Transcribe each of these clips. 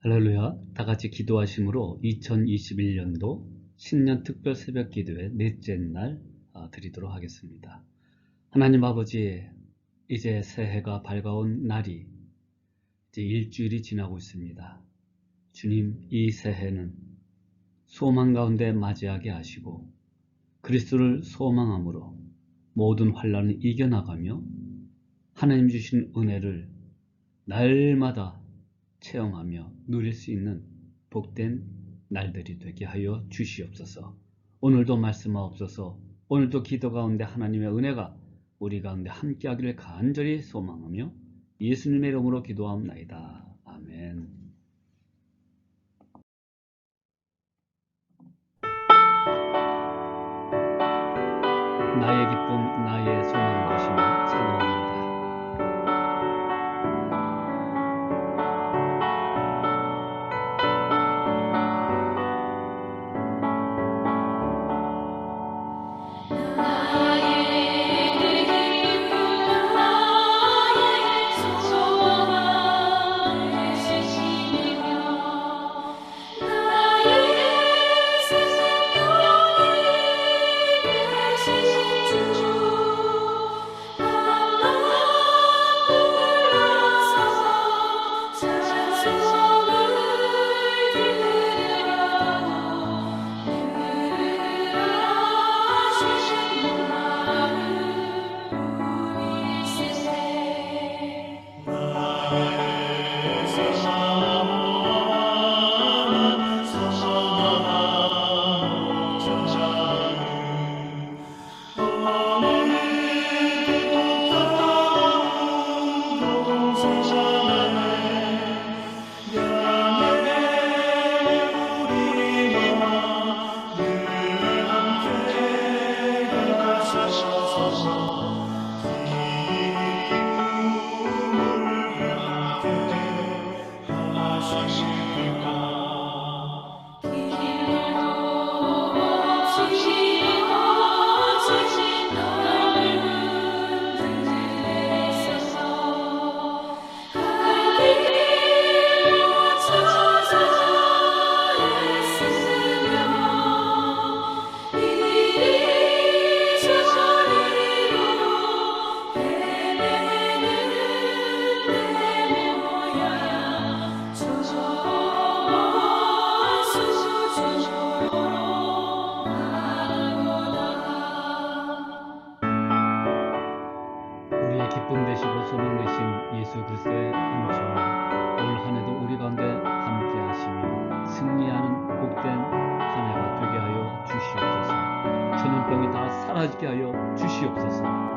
할렐루야. 다 같이 기도하심으로 2021년도 신년 특별 새벽 기도의 넷째 날 드리도록 하겠습니다. 하나님 아버지, 이제 새해가 밝아온 날이 이제 일주일이 지나고 있습니다. 주님, 이 새해는 소망 가운데 맞이하게 하시고 그리스도를 소망함으로 모든 환난을 이겨나가며 하나님 주신 은혜를 날마다 체험하며 누릴 수 있는 복된 날들이 되게 하여 주시옵소서. 오늘도 말씀하옵소서. 오늘도 기도 가운데 하나님의 은혜가 우리 가운데 함께하기를 간절히 소망하며 예수님의 이름으로 기도하옵나이다. 아멘. 나의 기쁨, 나의 소망 되시는 찬양입니다. 우리의 기쁨 되시고 소망 되신 예수 그리스도의 은총이 올 한해도 우리 가운데 함께 하시며 승리하는 복된 한 해가 되게 하여 주시옵소서. 전염병이 다 사라지게 하여 주시옵소서.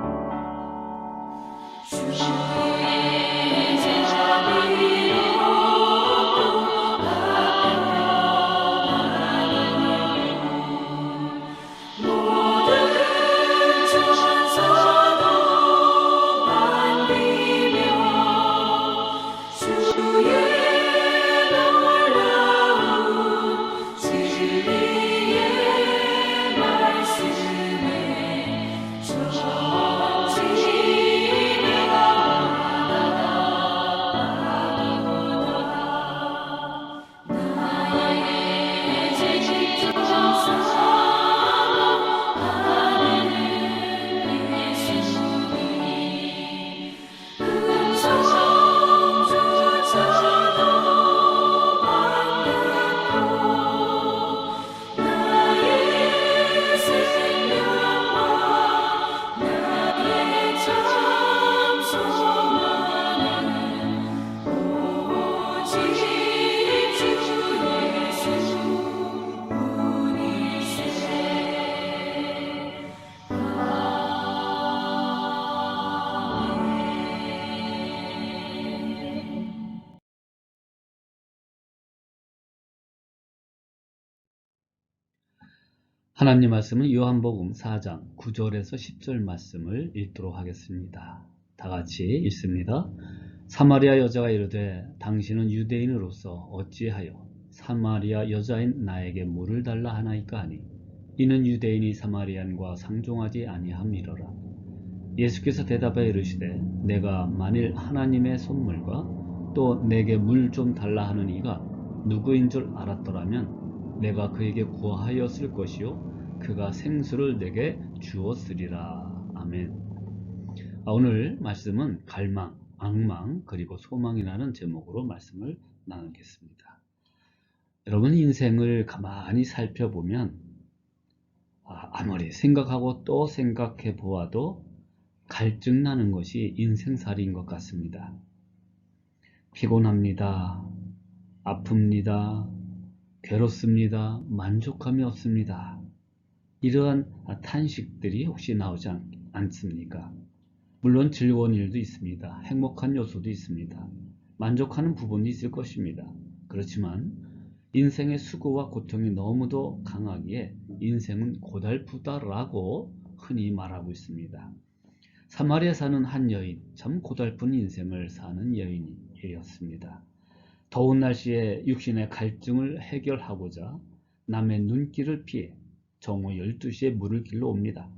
하나님 말씀은 요한복음 4장 9절에서 10절 말씀을 읽도록 하겠습니다. 다 같이 읽습니다. 사마리아 여자가 이르되 당신은 유대인으로서 어찌하여 사마리아 여자인 나에게 물을 달라 하나이까 하니 이는 유대인이 사마리안과 상종하지 아니함이로라. 예수께서 대답하여 이르시되 내가 만일 하나님의 선물과 또 내게 물 좀 달라 하는 이가 누구인 줄 알았더라면 내가 그에게 구하였을 것이요 그가 생수를 내게 주었으리라. 아멘. 오늘 말씀은 갈망, 앙망, 그리고 소망이라는 제목으로 말씀을 나누겠습니다. 여러분, 인생을 가만히 살펴보면 아무리 생각하고 또 생각해 보아도 갈증 나는 것이 인생살이인 것 같습니다. 피곤합니다. 아픕니다. 괴롭습니다. 만족감이 없습니다. 이러한 탄식들이 혹시 나오지 않습니까? 물론 즐거운 일도 있습니다. 행복한 요소도 있습니다. 만족하는 부분이 있을 것입니다. 그렇지만 인생의 수고와 고통이 너무도 강하기에 인생은 고달프다라고 흔히 말하고 있습니다. 사마리아 사는 한 여인, 참 고달픈 인생을 사는 여인이었습니다. 더운 날씨에 육신의 갈증을 해결하고자 남의 눈길을 피해 정오 12시에 물을 길러 옵니다.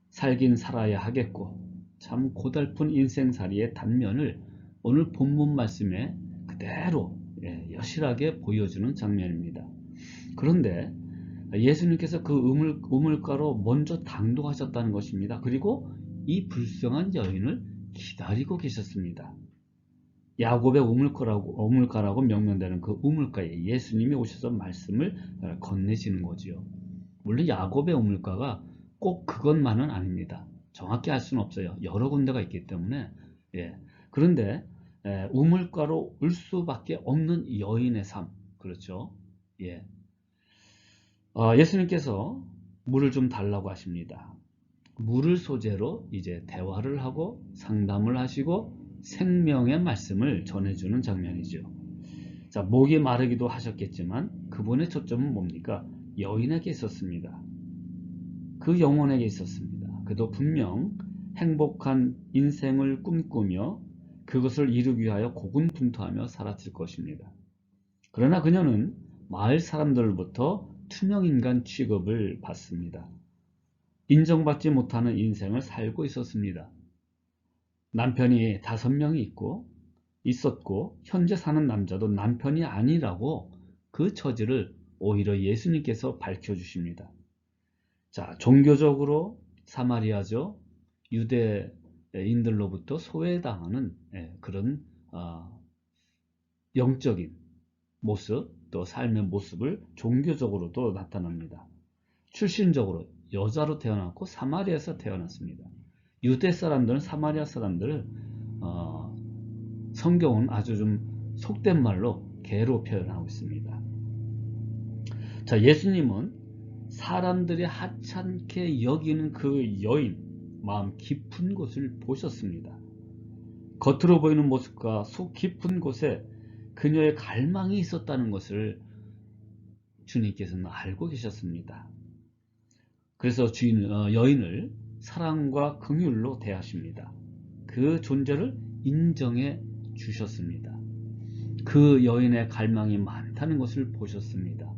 살긴 살아야 하겠고 참 고달픈 인생살이의 단면을 오늘 본문 말씀에 그대로 여실하게 보여주는 장면입니다. 그런데 예수님께서 그 우물가로 먼저 당도하셨다는 것입니다. 그리고 이 불쌍한 여인을 기다리고 계셨습니다. 야곱의 우물가라고 명명되는 그 우물가에 예수님이 오셔서 말씀을 건네시는 거지요. 물론 야곱의 우물가가 꼭 그것만은 아닙니다. 정확히 알 수는 없어요. 여러 군데가 있기 때문에. 그런데 우물가로 올 수밖에 없는 여인의 삶, 그렇죠? 예수님께서 물을 좀 달라고 하십니다. 물을 소재로 이제 대화를 하고 상담을 하시고 생명의 말씀을 전해주는 장면이죠. 자, 목이 마르기도 하셨겠지만 그분의 초점은 뭡니까? 여인에게 있었습니다. 그 영혼에게 있었습니다. 그도 분명 행복한 인생을 꿈꾸며 그것을 이루기 위하여 고군분투하며 살았을 것입니다. 그러나 그녀는 마을 사람들로부터 투명인간 취급을 받습니다. 인정받지 못하는 인생을 살고 있었습니다. 남편이 5명이 있었고 현재 사는 남자도 남편이 아니라고 그 처지를 오히려 예수님께서 밝혀주십니다. 자, 종교적으로 사마리아죠. 유대인들로부터 소외당하는 그런 영적인 모습, 또 삶의 모습을 종교적으로도 나타납니다. 출신적으로 여자로 태어났고 사마리아에서 태어났습니다. 유대 사람들은 사마리아 사람들을 성경은 아주 좀 속된 말로 개로 표현하고 있습니다. 자, 예수님은 사람들이 하찮게 여기는 그 여인 마음 깊은 곳을 보셨습니다. 겉으로 보이는 모습과 속 깊은 곳에 그녀의 갈망이 있었다는 것을 주님께서는 알고 계셨습니다. 그래서 여인을 사랑과 긍휼로 대하십니다. 그 존재를 인정해 주셨습니다. 그 여인의 갈망이 많다는 것을 보셨습니다.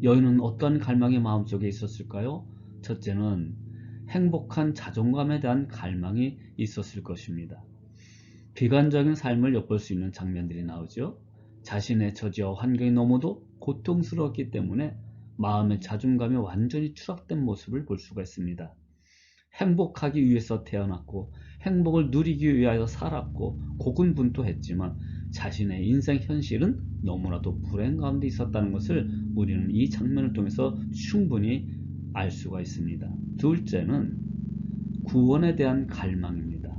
여인은 어떤 갈망이 마음속에 있었을까요? 첫째는 행복한 자존감에 대한 갈망이 있었을 것입니다. 비관적인 삶을 엿볼 수 있는 장면들이 나오죠. 자신의 처지와 환경이 너무도 고통스러웠기 때문에 마음의 자존감이 완전히 추락된 모습을 볼 수가 있습니다. 행복하기 위해서 태어났고 행복을 누리기 위하여 살았고 고군분투했지만 자신의 인생 현실은 너무나도 불행 가운데 있었다는 것을 우리는 이 장면을 통해서 충분히 알 수가 있습니다. 둘째는 구원에 대한 갈망입니다.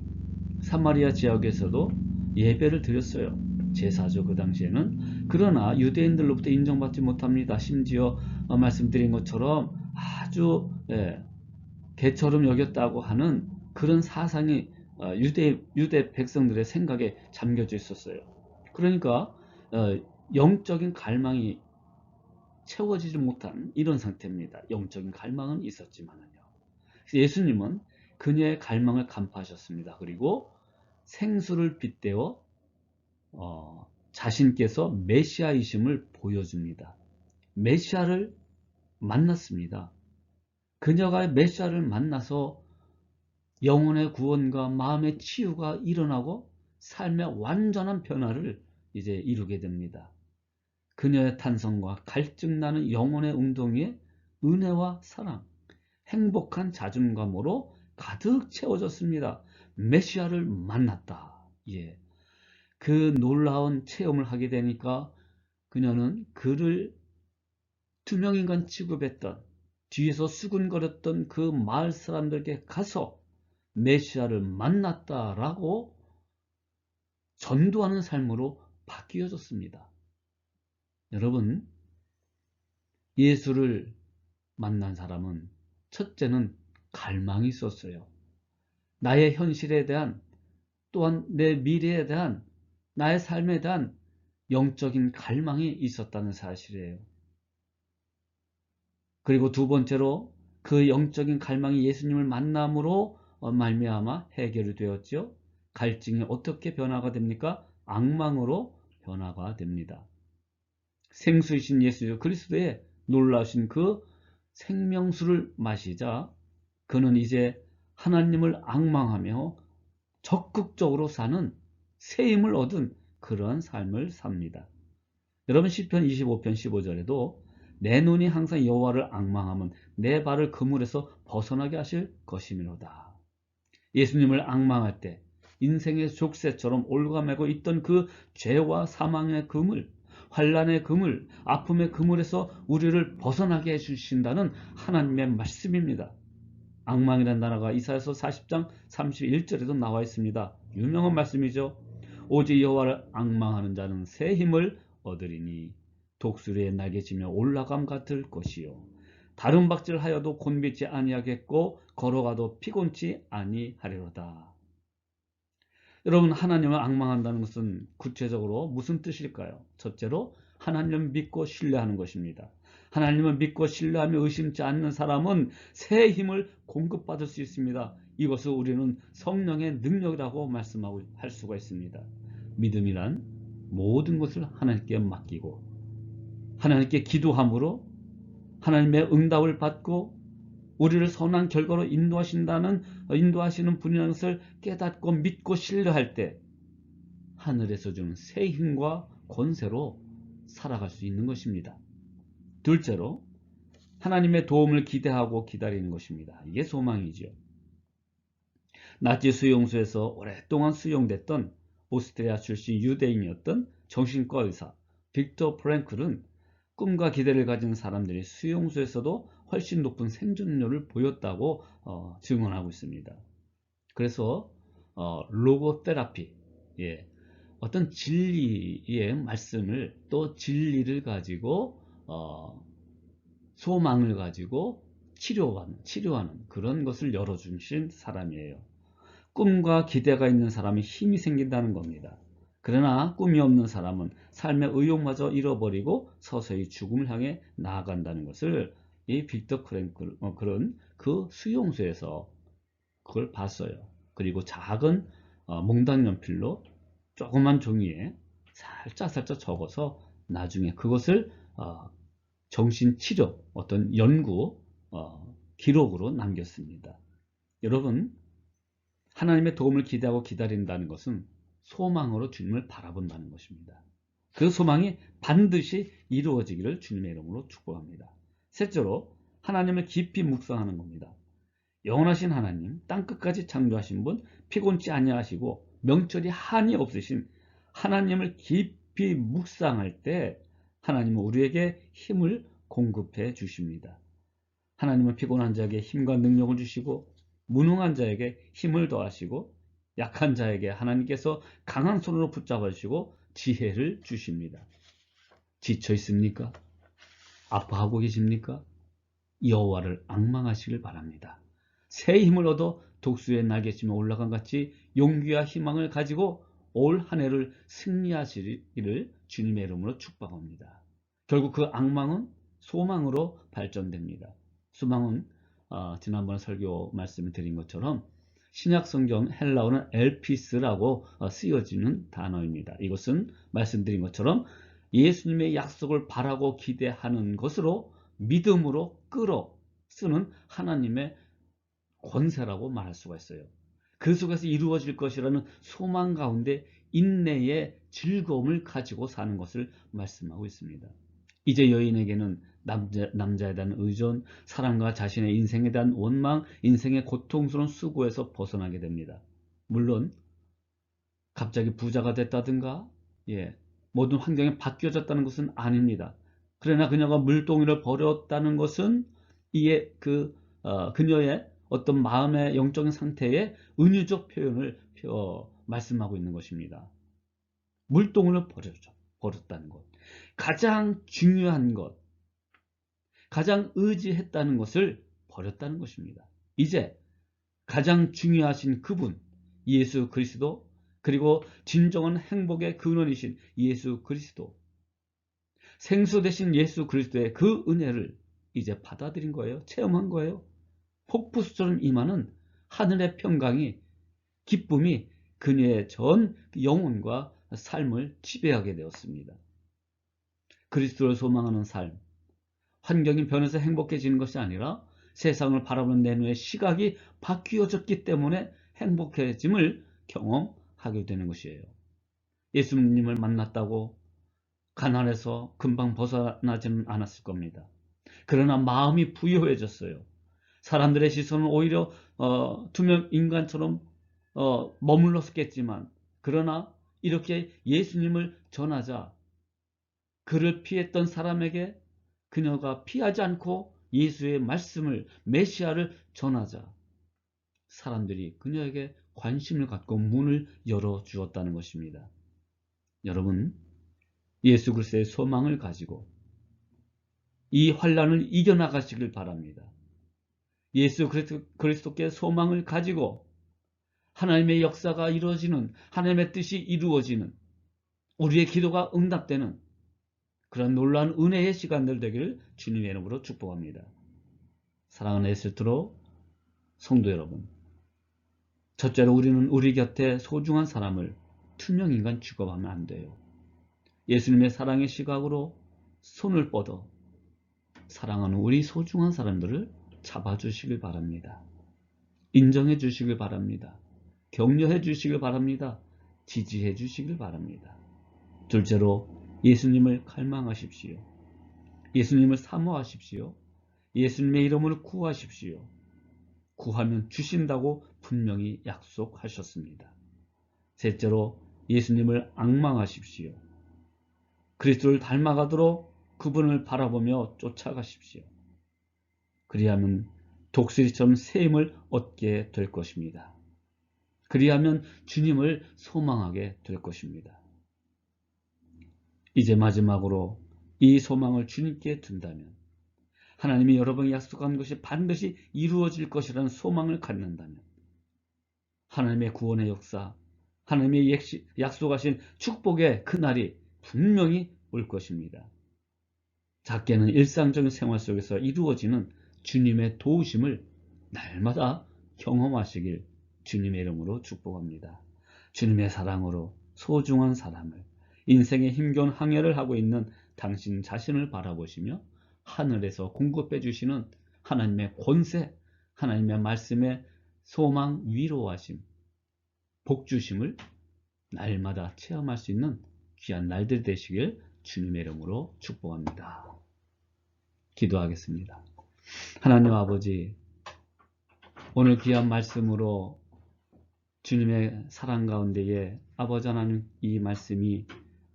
사마리아 지역에서도 예배를 드렸어요. 제사죠, 그 당시에는. 그러나 유대인들로부터 인정받지 못합니다. 심지어 말씀드린 것처럼 아주 개처럼 여겼다고 하는 그런 사상이 유대 백성들의 생각에 잠겨져 있었어요. 그러니까 영적인 갈망이 채워지지 못한 이런 상태입니다. 영적인 갈망은 있었지만요. 예수님은 그녀의 갈망을 간파하셨습니다. 그리고 생수를 빗대어 자신께서 메시아이심을 보여줍니다. 메시아를 만났습니다. 그녀가 메시아를 만나서 영혼의 구원과 마음의 치유가 일어나고 삶의 완전한 변화를 이제 이루게 됩니다. 그녀의 탄성과 갈증나는 영혼의 웅덩이에 은혜와 사랑, 행복한 자존감으로 가득 채워졌습니다. 메시아를 만났다. 예. 그 놀라운 체험을 하게 되니까 그녀는 그를 투명인간 취급했던, 뒤에서 수군거렸던 그 마을 사람들에게 가서 메시아를 만났다라고 전도하는 삶으로 바뀌어졌습니다. 여러분, 예수를 만난 사람은 첫째는 갈망이 있었어요. 나의 현실에 대한, 또한 내 미래에 대한, 나의 삶에 대한 영적인 갈망이 있었다는 사실이에요. 그리고 두 번째로 그 영적인 갈망이 예수님을 만남으로 말미암아 해결이 되었죠. 갈증이 어떻게 변화가 됩니까? 악망으로 변화가 됩니다. 생수이신 예수 그리스도의 놀라신 그 생명수를 마시자 그는 이제 하나님을 앙망하며 적극적으로 사는 새 힘을 얻은 그러한 삶을 삽니다. 여러분 시편 25편 15절에도 내 눈이 항상 여호와를 앙망하면 내 발을 그물에서 벗어나게 하실 것이미로다. 예수님을 앙망할 때 인생의 족쇄처럼 올가매고 있던 그 죄와 사망의 그물, 환난의 그물, 아픔의 그물에서 우리를 벗어나게 해주신다는 하나님의 말씀입니다. 앙망이라는 단어가 이사야서 40장 31절에도 나와 있습니다. 유명한 말씀이죠. 오직 여호와를 앙망하는 자는 새 힘을 얻으리니 독수리의 날개치며 올라감 같을 것이요 다른 박질하여도 곤비지 아니하겠고 걸어가도 피곤치 아니하리로다. 여러분, 하나님을 앙망한다는 것은 구체적으로 무슨 뜻일까요? 첫째로 하나님을 믿고 신뢰하는 것입니다. 하나님을 믿고 신뢰하며 의심치 않는 사람은 새 힘을 공급받을 수 있습니다. 이것을 우리는 성령의 능력이라고 말씀하고 할 수가 있습니다. 믿음이란 모든 것을 하나님께 맡기고 하나님께 기도함으로 하나님의 응답을 받고 우리를 선한 결과로 인도하시는 분이라는 것을 깨닫고 믿고 신뢰할 때 하늘에서 주는 새 힘과 권세로 살아갈 수 있는 것입니다. 둘째로 하나님의 도움을 기대하고 기다리는 것입니다. 이게 소망이죠. 나치 수용소에서 오랫동안 수용됐던 오스트리아 출신 유대인이었던 정신과 의사 빅터 프랭클은 꿈과 기대를 가진 사람들이 수용소에서도 훨씬 높은 생존율을 보였다고 증언하고 있습니다. 그래서 로고테라피, 어떤 진리의 말씀을 또 진리를 가지고 소망을 가지고 치료하는 그런 것을 열어주신 사람이에요. 꿈과 기대가 있는 사람이 힘이 생긴다는 겁니다. 그러나 꿈이 없는 사람은 삶의 의욕마저 잃어버리고 서서히 죽음을 향해 나아간다는 것을 이 빅터 프랭클은 그 수용소에서 그걸 봤어요. 그리고 작은 몽당 연필로 조그만 종이에 살짝 적어서 나중에 그것을 정신치료 어떤 연구 기록으로 남겼습니다. 여러분, 하나님의 도움을 기대하고 기다린다는 것은 소망으로 주님을 바라본다는 것입니다. 그 소망이 반드시 이루어지기를 주님의 이름으로 축복합니다. 셋째로 하나님을 깊이 묵상하는 겁니다. 영원하신 하나님, 땅끝까지 창조하신 분, 피곤치 아니하시고 명철이 한이 없으신 하나님을 깊이 묵상할 때 하나님은 우리에게 힘을 공급해 주십니다. 하나님은 피곤한 자에게 힘과 능력을 주시고 무능한 자에게 힘을 더하시고 약한 자에게 하나님께서 강한 손으로 붙잡아 주시고 지혜를 주십니다. 지쳐 있습니까? 아파하고 계십니까? 여호와를 앙망하시길 바랍니다. 새 힘을 얻어 독수리의 날개치며 올라간 같이 용기와 희망을 가지고 올 한 해를 승리하시기를 주님의 이름으로 축복합니다. 결국 그 앙망은 소망으로 발전됩니다. 소망은 지난번 설교 말씀을 드린 것처럼 신약 성경 헬라어는 엘피스라고 쓰여지는 단어입니다. 이것은 말씀드린 것처럼 예수님의 약속을 바라고 기대하는 것으로 믿음으로 끌어 쓰는 하나님의 권세라고 말할 수가 있어요. 그 속에서 이루어질 것이라는 소망 가운데 인내의 즐거움을 가지고 사는 것을 말씀하고 있습니다. 이제 여인에게는 남자에 대한 의존, 사랑과 자신의 인생에 대한 원망, 인생의 고통스러운 수고에서 벗어나게 됩니다. 물론 갑자기 부자가 됐다든가 모든 환경이 바뀌어졌다는 것은 아닙니다. 그러나 그녀가 물동이를 버렸다는 것은 그녀의 어떤 마음의 영적인 상태의 은유적 표현을 말씀하고 있는 것입니다. 물동이를 버렸다는 것, 가장 중요한 것, 가장 의지했다는 것을 버렸다는 것입니다. 이제 가장 중요하신 그분 예수 그리스도, 그리고 진정한 행복의 근원이신 예수 그리스도, 생수 되신 예수 그리스도의 그 은혜를 이제 받아들인 거예요. 체험한 거예요. 폭포수처럼 임하는 하늘의 평강이, 기쁨이 그녀의 전 영혼과 삶을 지배하게 되었습니다. 그리스도를 소망하는 삶, 환경이 변해서 행복해지는 것이 아니라 세상을 바라보는 내 눈의 시각이 바뀌어졌기 때문에 행복해짐을 경험하게 되는 것이에요. 예수님을 만났다고 가난해서 금방 벗어나지는 않았을 겁니다. 그러나 마음이 부유해졌어요. 사람들의 시선은 오히려 투명 인간처럼 머물렀겠지만, 그러나 이렇게 예수님을 전하자 그를 피했던 사람에게 그녀가 피하지 않고 예수의 말씀을, 메시아를 전하자 사람들이 그녀에게 관심을 갖고 문을 열어주었다는 것입니다. 여러분, 예수 그리스도의 소망을 가지고 이 환난을 이겨나가시길 바랍니다. 예수 그리스도께 소망을 가지고 하나님의 역사가 이루어지는, 하나님의 뜻이 이루어지는, 우리의 기도가 응답되는 그런 놀라운 은혜의 시간들 되기를 주님의 이름으로 축복합니다. 사랑하는 에스트로 성도 여러분, 첫째로 우리는 우리 곁에 소중한 사람을 투명인간 취급하면 안 돼요. 예수님의 사랑의 시각으로 손을 뻗어 사랑하는 우리 소중한 사람들을 잡아주시길 바랍니다. 인정해 주시길 바랍니다. 격려해 주시길 바랍니다. 지지해 주시길 바랍니다. 둘째로 예수님을 갈망하십시오. 예수님을 사모하십시오. 예수님의 이름을 구하십시오. 구하면 주신다고 분명히 약속하셨습니다. 셋째로 예수님을 앙망하십시오. 그리스도를 닮아가도록 그분을 바라보며 쫓아가십시오. 그리하면 독수리처럼 새 힘을 얻게 될 것입니다. 그리하면 주님을 소망하게 될 것입니다. 이제 마지막으로 이 소망을 주님께 둔다면, 하나님이 여러분이 약속한 것이 반드시 이루어질 것이라는 소망을 갖는다면, 하나님의 구원의 역사, 하나님의 약속하신 축복의 그날이 분명히 올 것입니다. 작게는 일상적인 생활 속에서 이루어지는 주님의 도우심을 날마다 경험하시길 주님의 이름으로 축복합니다. 주님의 사랑으로 소중한 사람을, 인생의 힘겨운 항해를 하고 있는 당신 자신을 바라보시며 하늘에서 공급해 주시는 하나님의 권세, 하나님의 말씀의 소망, 위로하심, 복주심을 날마다 체험할 수 있는 귀한 날들 되시길 주님의 이름으로 축복합니다. 기도하겠습니다. 하나님 아버지, 오늘 귀한 말씀으로 주님의 사랑 가운데에 아버지 하나님, 이 말씀이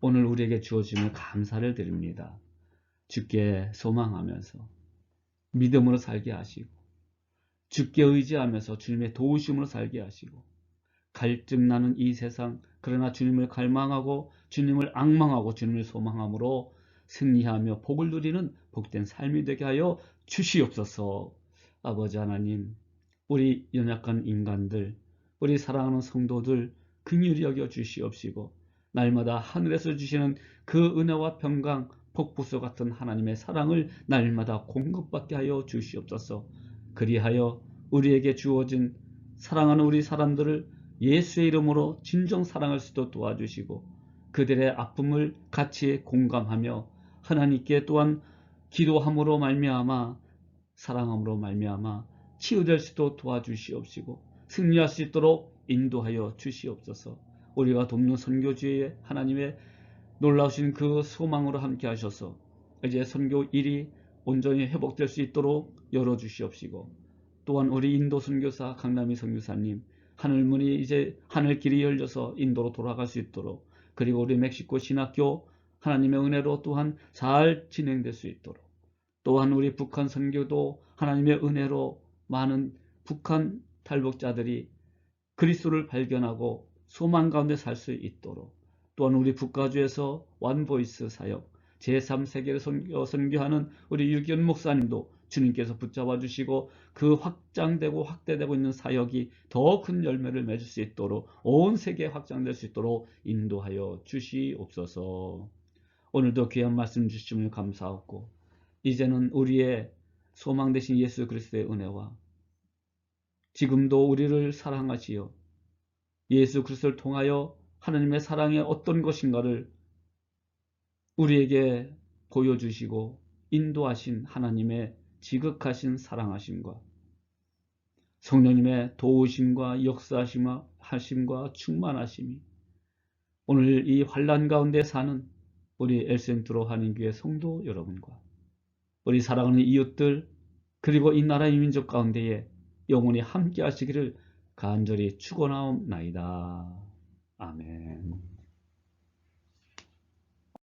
오늘 우리에게 주어짐을 감사를 드립니다. 주께 소망하면서 믿음으로 살게 하시고, 주께 의지하면서 주님의 도우심으로 살게 하시고, 갈증 나는 이 세상, 그러나 주님을 갈망하고 주님을 앙망하고 주님을 소망함으로 승리하며 복을 누리는 복된 삶이 되게 하여 주시옵소서. 아버지 하나님, 우리 연약한 인간들, 우리 사랑하는 성도들 긍휼히 여겨 주시옵시고, 날마다 하늘에서 주시는 그 은혜와 평강, 폭포수 같은 하나님의 사랑을 날마다 공급받게 하여 주시옵소서. 그리하여 우리에게 주어진 사랑하는 우리 사람들을 예수의 이름으로 진정 사랑할 수도 도와주시고, 그들의 아픔을 같이 공감하며 하나님께 또한 기도함으로 말미암아, 사랑함으로 말미암아 치유될 수도 도와주시옵시고 승리할 수 있도록 인도하여 주시옵소서. 우리가 돕는 선교주의 하나님의 놀라우신 그 소망으로 함께 하셔서 이제 선교 일이 온전히 회복될 수 있도록 열어주시옵시고, 또한 우리 인도 선교사 강남희 선교사님 하늘문이 이제 하늘길이 열려서 인도로 돌아갈 수 있도록, 그리고 우리 멕시코 신학교 하나님의 은혜로 또한 잘 진행될 수 있도록, 또한 우리 북한 선교도 하나님의 은혜로 많은 북한 탈북자들이 그리스도를 발견하고 소망 가운데 살 수 있도록, 또한 우리 북가주에서 원보이스 사역 제3세계를 선교하는 우리 유기현 목사님도 주님께서 붙잡아 주시고 그 확장되고 확대되고 있는 사역이 더 큰 열매를 맺을 수 있도록, 온 세계에 확장될 수 있도록 인도하여 주시옵소서. 오늘도 귀한 말씀 주심을 감사하고, 이제는 우리의 소망 되신 예수 그리스도의 은혜와 지금도 우리를 사랑하시어 예수 그리스도를 통하여 하나님의 사랑이 어떤 것인가를 우리에게 보여주시고 인도하신 하나님의 지극하신 사랑하심과 성령님의 도우심과 역사하심과 충만하심이 오늘 이 환난 가운데 사는 우리 엘센트로 한인교회 성도 여러분과 우리 사랑하는 이웃들, 그리고 이 나라의 민족 가운데에 영원히 함께 하시기를 간절히 축원하옵나이다. 아멘.